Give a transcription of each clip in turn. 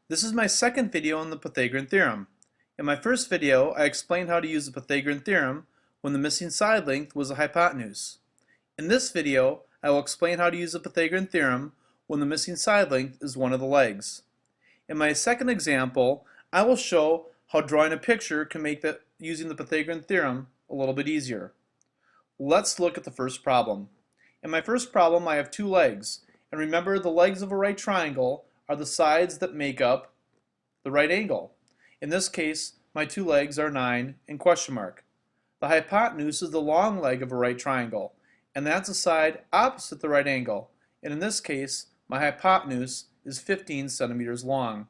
This is my second video on the Pythagorean Theorem. In my first video, I explained how to use the Pythagorean Theorem when the missing side length was a hypotenuse. In this video, I will explain how to use the Pythagorean Theorem when the missing side length is one of the legs. In my second example, I will show how drawing a picture can make using the Pythagorean Theorem a little bit easier. Let's look at the first problem. In my first problem, I have two legs, and remember the legs of a right triangle are the sides that make up the right angle. In this case, my two legs are 9 and question mark. The hypotenuse is the long leg of a right triangle, and that's the side opposite the right angle. And in this case, my hypotenuse is 15 centimeters long.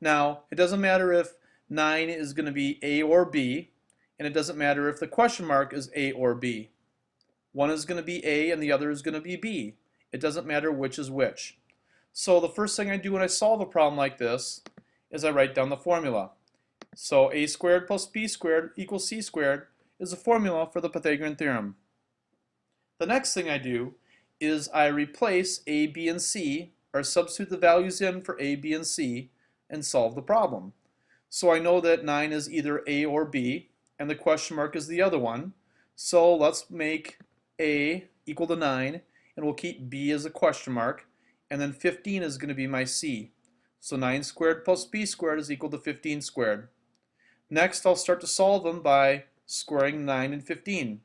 Now, it doesn't matter if 9 is going to be A or B, and it doesn't matter if the question mark is A or B. One is going to be A and the other is going to be B. It doesn't matter which is which. So the first thing I do when I solve a problem like this is I write down the formula. So a squared plus b squared equals c squared is the formula for the Pythagorean theorem. The next thing I do is I replace a, b, and c, or substitute the values in for a, b, and c, and solve the problem. So I know that 9 is either a or b, and the question mark is the other one. So let's make a equal to 9, and we'll keep b as a question mark. And then 15 is going to be my c. So 9 squared plus b squared is equal to 15 squared. Next, I'll start to solve them by squaring 9 and 15.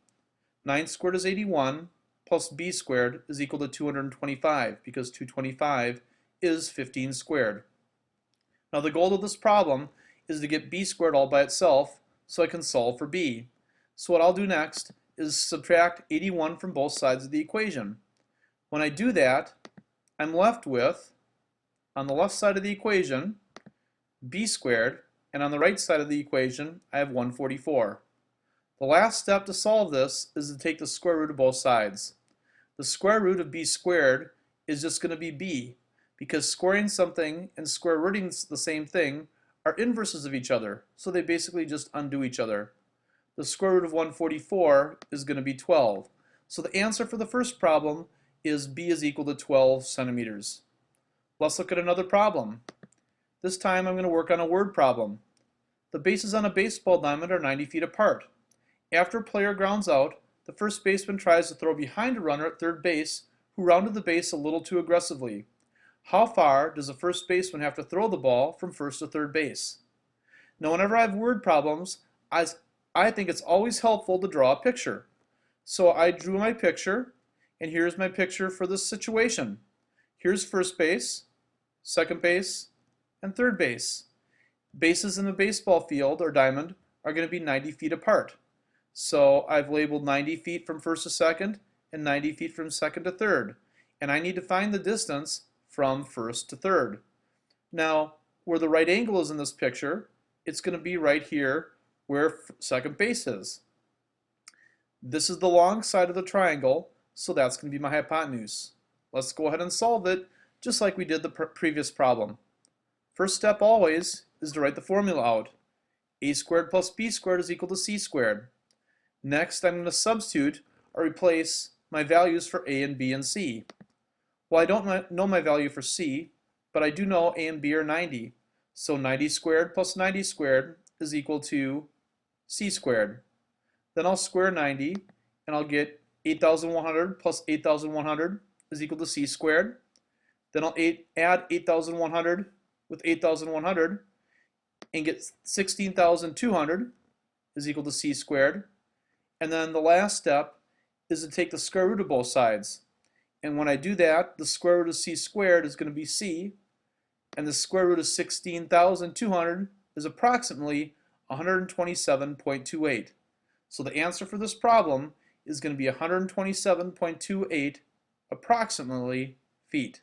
9 squared is 81, plus b squared is equal to 225, because 225 is 15 squared. Now the goal of this problem is to get b squared all by itself, so I can solve for b. So what I'll do next is subtract 81 from both sides of the equation. When I do that, I'm left with, on the left side of the equation, b squared, and on the right side of the equation, I have 144. The last step to solve this is to take the square root of both sides. The square root of b squared is just going to be b, because squaring something and square rooting the same thing are inverses of each other, so they basically just undo each other. The square root of 144 is going to be 12. So the answer for the first problem is b is equal to 12 centimeters. Let's look at another problem. This time I'm going to work on a word problem. The bases on a baseball diamond are 90 feet apart. After a player grounds out, the first baseman tries to throw behind a runner at third base who rounded the base a little too aggressively. How far does the first baseman have to throw the ball from first to third base? Now whenever I have word problems, I think it's always helpful to draw a picture. So I drew my picture, and here's my picture for this situation. Here's first base, second base, and third base. Bases in a baseball field or diamond are going to be 90 feet apart. So I've labeled 90 feet from first to second and 90 feet from second to third. And I need to find the distance from first to third. Now, where the right angle is in this picture, it's going to be right here where second base is. This is the long side of the triangle, so that's going to be my hypotenuse. Let's go ahead and solve it just like we did the previous problem. First step always is to write the formula out. A squared plus b squared is equal to c squared. Next, I'm going to substitute or replace my values for a and b and c. Well, I don't know my value for c, but I do know a and b are 90. So 90 squared plus 90 squared is equal to c squared. Then I'll square 90, and I'll get 8,100 plus 8,100 is equal to c squared. Then I'll add 8,100 with 8,100 and get 16,200 is equal to c squared. And then the last step is to take the square root of both sides. And when I do that, the square root of c squared is going to be c, and the square root of 16,200 is approximately 127.28. So the answer for this problem is going to be 127.28 approximately feet.